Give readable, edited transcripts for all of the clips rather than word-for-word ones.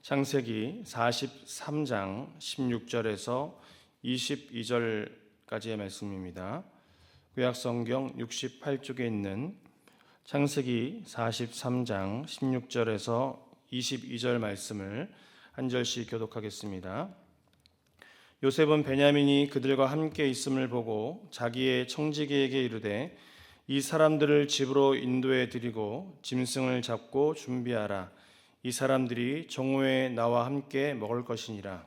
창세기 43장 16절에서 22절까지의 말씀입니다. 구약성경 68쪽에 있는 창세기 43장 16절에서 22절 말씀을 한 절씩 교독하겠습니다. 요셉은 베냐민이 그들과 함께 있음을 보고 자기의 청지기에게 이르되 이 사람들을 집으로 인도해 드리고 짐승을 잡고 준비하라. 이 사람들이 정오에 나와 함께 먹을 것이니라.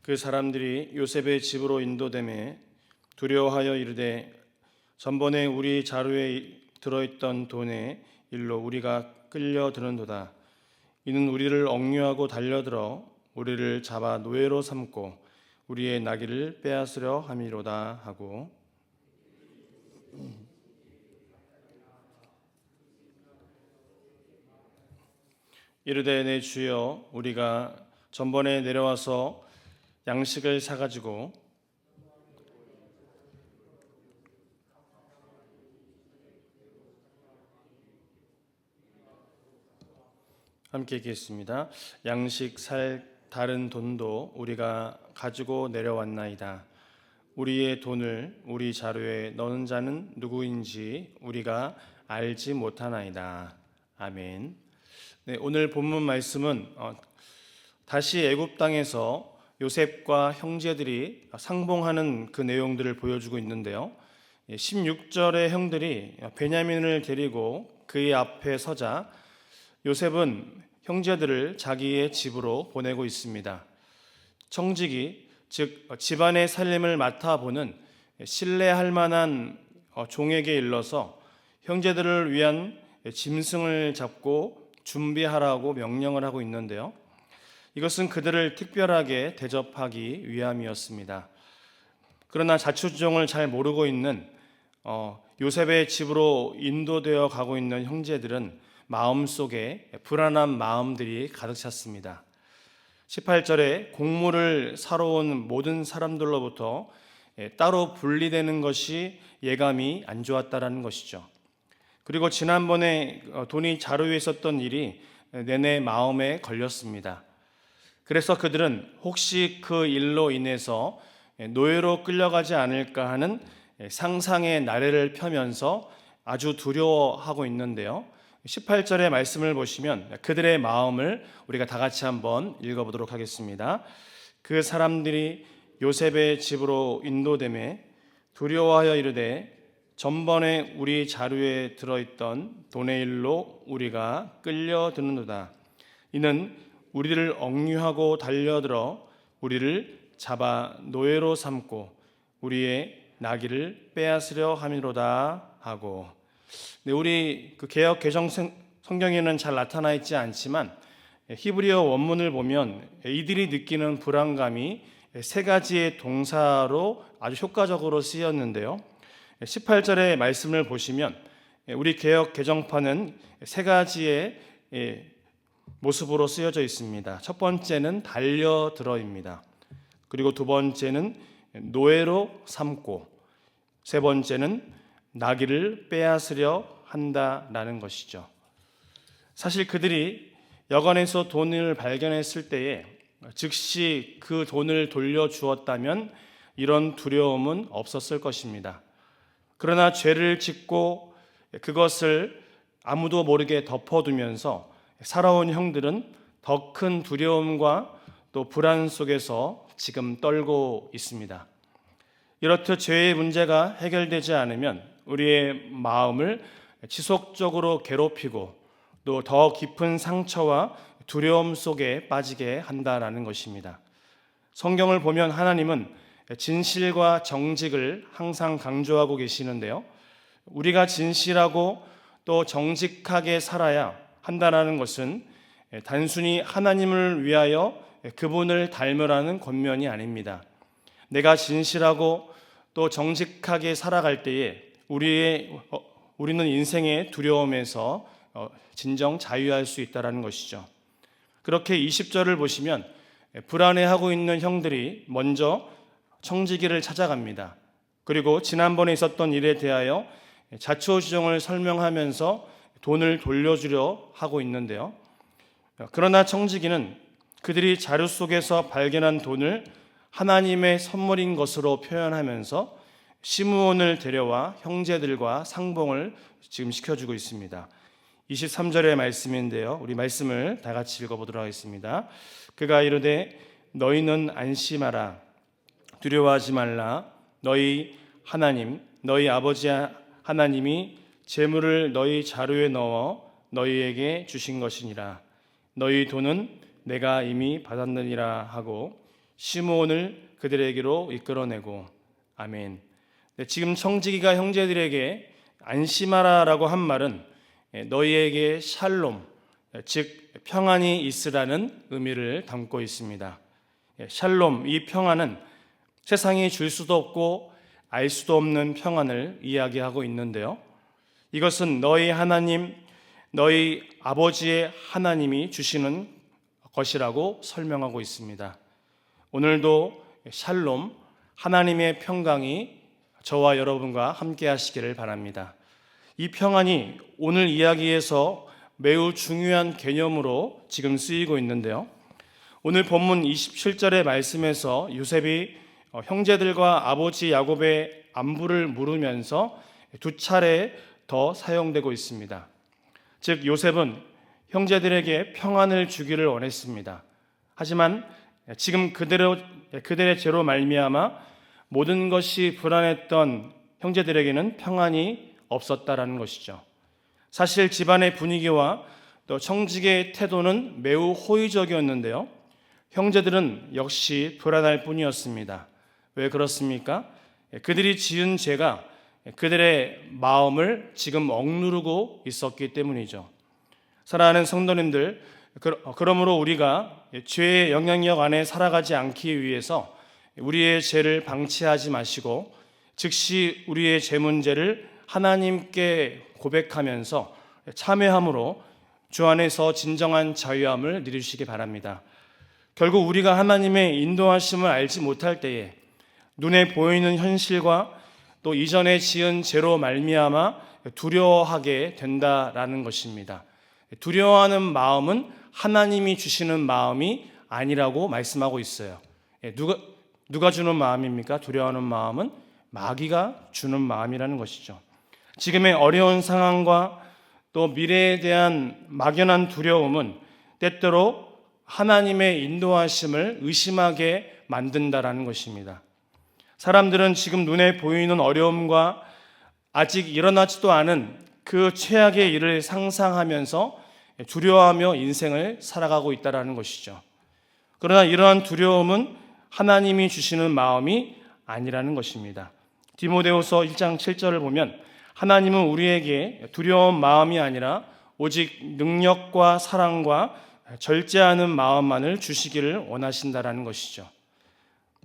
그 사람들이 요셉의 집으로 인도되매 두려워하여 이르되 전번에 우리 자루에 들어있던 돈의 일로 우리가 끌려드는도다. 이는 우리를 억류하고 달려들어 우리를 잡아 노예로 삼고 우리의 나귀를 빼앗으려 함이로다 하고, 이르되 내 주여, 우리가 전번에 내려와서 양식을 사가지고 함께 읽겠습니다. 양식 살 다른 돈도 우리가 가지고 내려왔나이다. 우리의 돈을 우리 자루에 넣은 자는 누구인지 우리가 알지 못하나이다. 아멘. 네, 오늘 본문 말씀은 다시 애굽 땅에서 요셉과 형제들이 상봉하는 그 내용들을 보여주고 있는데요. 16절의 형들이 베냐민을 데리고 그의 앞에 서자 요셉은 형제들을 자기의 집으로 보내고 있습니다. 청지기, 즉 집안의 살림을 맡아보는 신뢰할 만한 종에게 일러서 형제들을 위한 짐승을 잡고 준비하라고 명령을 하고 있는데요. 이것은 그들을 특별하게 대접하기 위함이었습니다. 그러나 자초지종을 잘 모르고 있는 요셉의 집으로 인도되어 가고 있는 형제들은 마음속에 불안한 마음들이 가득 찼습니다. 18절에 곡물을 사러 온 모든 사람들로부터 따로 분리되는 것이 예감이 안 좋았다라는 것이죠. 그리고 지난번에 돈이 자루에 있었던 일이 내내 마음에 걸렸습니다. 그래서 그들은 혹시 그 일로 인해서 노예로 끌려가지 않을까 하는 상상의 나래를 펴면서 아주 두려워하고 있는데요. 18절의 말씀을 보시면 그들의 마음을 우리가 다 같이 한번 읽어보도록 하겠습니다. 그 사람들이 요셉의 집으로 인도되매 두려워하여 이르되 전번에 우리 자루에 들어있던 돈의 일로 우리가 끌려드는도다. 이는 우리를 억류하고 달려들어 우리를 잡아 노예로 삼고 우리의 나귀를 빼앗으려 함이로다 하고. 네, 우리 그 개역 개정 성경에는 잘 나타나 있지 않지만 히브리어 원문을 보면 이들이 느끼는 불안감이 세 가지의 동사로 아주 효과적으로 쓰였는데요. 18절의 말씀을 보시면 우리 개역 개정판은 세 가지의 모습으로 쓰여져 있습니다. 첫 번째는 달려들어입니다. 그리고 두 번째는 노예로 삼고, 세 번째는 나귀를 빼앗으려 한다라는 것이죠. 사실 그들이 여관에서 돈을 발견했을 때에 즉시 그 돈을 돌려주었다면 이런 두려움은 없었을 것입니다. 그러나 죄를 짓고 그것을 아무도 모르게 덮어두면서 살아온 형들은 더 큰 두려움과 또 불안 속에서 지금 떨고 있습니다. 이렇듯 죄의 문제가 해결되지 않으면 우리의 마음을 지속적으로 괴롭히고 또 더 깊은 상처와 두려움 속에 빠지게 한다는 것입니다. 성경을 보면 하나님은 진실과 정직을 항상 강조하고 계시는데요. 우리가 진실하고 또 정직하게 살아야 한다는 것은 단순히 하나님을 위하여 그분을 닮으라는 권면이 아닙니다. 내가 진실하고 또 정직하게 살아갈 때에 우리는 인생의 두려움에서 진정 자유할 수 있다는 것이죠. 그렇게 20절을 보시면 불안해하고 있는 형들이 먼저 청지기를 찾아갑니다. 그리고 지난번에 있었던 일에 대하여 자초지종을 설명하면서 돈을 돌려주려 하고 있는데요. 그러나 청지기는 그들이 자루 속에서 발견한 돈을 하나님의 선물인 것으로 표현하면서 시므온을 데려와 형제들과 상봉을 지금 시켜주고 있습니다. 23절의 말씀인데요. 우리 말씀을 다 같이 읽어보도록 하겠습니다. 그가 이르되 너희는 안심하라. 두려워하지 말라. 너희 하나님, 너희 아버지 하나님이 재물을 너희 자루에 넣어 너희에게 주신 것이니라. 너희 돈은 내가 이미 받았느니라 하고 시므온을 그들에게로 이끌어내고. 아멘. 지금 청지기가 형제들에게 안심하라라고 한 말은 너희에게 샬롬, 즉 평안이 있으라는 의미를 담고 있습니다. 샬롬, 이 평안은 세상이 줄 수도 없고 알 수도 없는 평안을 이야기하고 있는데요. 이것은 너희 하나님, 너희 아버지의 하나님이 주시는 것이라고 설명하고 있습니다. 오늘도 샬롬, 하나님의 평강이 저와 여러분과 함께 하시기를 바랍니다. 이 평안이 오늘 이야기에서 매우 중요한 개념으로 지금 쓰이고 있는데요. 오늘 본문 27절의 말씀에서 요셉이 형제들과 아버지 야곱의 안부를 물으면서 두 차례 더 사용되고 있습니다. 즉 요셉은 형제들에게 평안을 주기를 원했습니다. 하지만 지금 그들의 죄로 말미암아 모든 것이 불안했던 형제들에게는 평안이 없었다라는 것이죠. 사실 집안의 분위기와 또 청지기의 태도는 매우 호의적이었는데요. 형제들은 역시 불안할 뿐이었습니다. 왜 그렇습니까? 그들이 지은 죄가 그들의 마음을 지금 억누르고 있었기 때문이죠. 사랑하는 성도님들, 그러므로 우리가 죄의 영향력 안에 살아가지 않기 위해서 우리의 죄를 방치하지 마시고 즉시 우리의 죄 문제를 하나님께 고백하면서 참회함으로 주 안에서 진정한 자유함을 누리시기 바랍니다. 결국 우리가 하나님의 인도하심을 알지 못할 때에 눈에 보이는 현실과 또 이전에 지은 죄로 말미암아 두려워하게 된다라는 것입니다. 두려워하는 마음은 하나님이 주시는 마음이 아니라고 말씀하고 있어요. 누가 주는 마음입니까? 두려워하는 마음은 마귀가 주는 마음이라는 것이죠. 지금의 어려운 상황과 또 미래에 대한 막연한 두려움은 때때로 하나님의 인도하심을 의심하게 만든다라는 것입니다. 사람들은 지금 눈에 보이는 어려움과 아직 일어나지도 않은 그 최악의 일을 상상하면서 두려워하며 인생을 살아가고 있다는 것이죠. 그러나 이러한 두려움은 하나님이 주시는 마음이 아니라는 것입니다. 디모데후서 1장 7절을 보면 하나님은 우리에게 두려운 마음이 아니라 오직 능력과 사랑과 절제하는 마음만을 주시기를 원하신다라는 것이죠.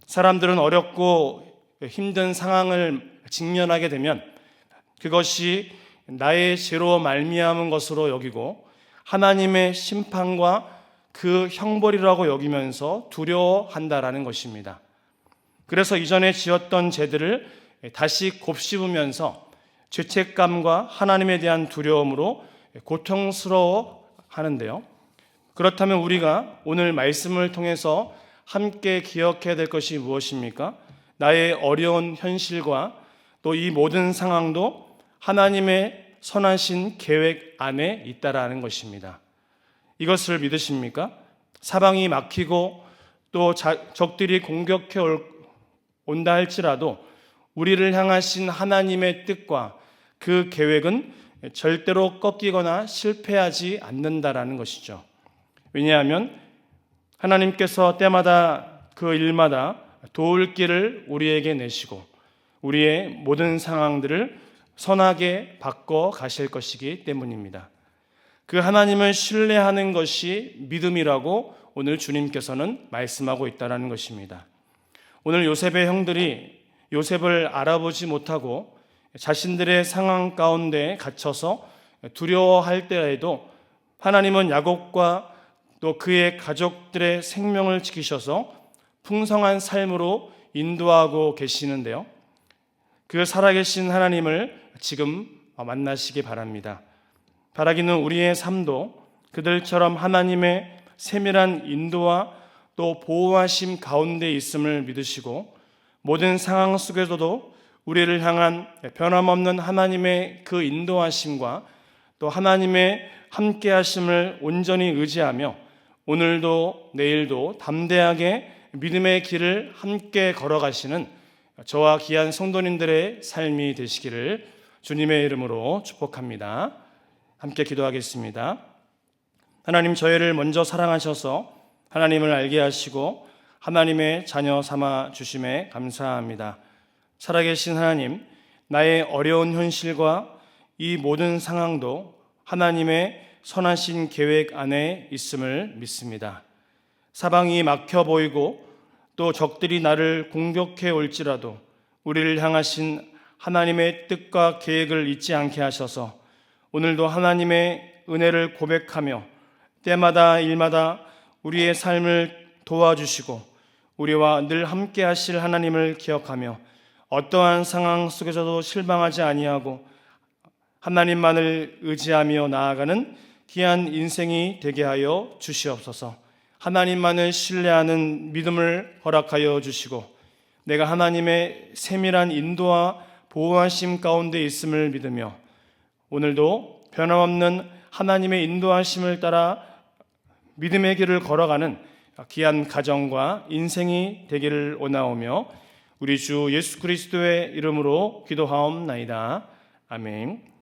사람들은 어렵고 힘든 상황을 직면하게 되면 그것이 나의 죄로 말미암은 것으로 여기고 하나님의 심판과 그 형벌이라고 여기면서 두려워한다라는 것입니다. 그래서 이전에 지었던 죄들을 다시 곱씹으면서 죄책감과 하나님에 대한 두려움으로 고통스러워 하는데요. 그렇다면 우리가 오늘 말씀을 통해서 함께 기억해야 될 것이 무엇입니까? 나의 어려운 현실과 또 이 모든 상황도 하나님의 선하신 계획 안에 있다라는 것입니다. 이것을 믿으십니까? 사방이 막히고 또 적들이 공격해 온다 할지라도 우리를 향하신 하나님의 뜻과 그 계획은 절대로 꺾이거나 실패하지 않는다라는 것이죠. 왜냐하면 하나님께서 때마다 그 일마다 도울 길을 우리에게 내시고 우리의 모든 상황들을 선하게 바꿔 가실 것이기 때문입니다. 그 하나님을 신뢰하는 것이 믿음이라고 오늘 주님께서는 말씀하고 있다는 것입니다. 오늘 요셉의 형들이 요셉을 알아보지 못하고 자신들의 상황 가운데 갇혀서 두려워할 때에도 하나님은 야곱과 또 그의 가족들의 생명을 지키셔서 풍성한 삶으로 인도하고 계시는데요. 그 살아계신 하나님을 지금 만나시기 바랍니다. 바라기는 우리의 삶도 그들처럼 하나님의 세밀한 인도와 또 보호하심 가운데 있음을 믿으시고 모든 상황 속에서도 우리를 향한 변함없는 하나님의 그 인도하심과 또 하나님의 함께하심을 온전히 의지하며 오늘도 내일도 담대하게 믿음의 길을 함께 걸어가시는 저와 귀한 성도님들의 삶이 되시기를 주님의 이름으로 축복합니다. 함께 기도하겠습니다. 하나님, 저희를 먼저 사랑하셔서 하나님을 알게 하시고 하나님의 자녀 삼아 주심에 감사합니다. 살아계신 하나님, 나의 어려운 현실과 이 모든 상황도 하나님의 선하신 계획 안에 있음을 믿습니다. 사방이 막혀 보이고 또 적들이 나를 공격해 올지라도 우리를 향하신 하나님의 뜻과 계획을 잊지 않게 하셔서 오늘도 하나님의 은혜를 고백하며 때마다 일마다 우리의 삶을 도와주시고 우리와 늘 함께 하실 하나님을 기억하며 어떠한 상황 속에서도 실망하지 아니하고 하나님만을 의지하며 나아가는 귀한 인생이 되게 하여 주시옵소서. 하나님만을 신뢰하는 믿음을 허락하여 주시고 내가 하나님의 세밀한 인도와 보호하심 가운데 있음을 믿으며 오늘도 변함없는 하나님의 인도하심을 따라 믿음의 길을 걸어가는 귀한 가정과 인생이 되기를 원하오며 우리 주 예수 그리스도의 이름으로 기도하옵나이다. 아멘.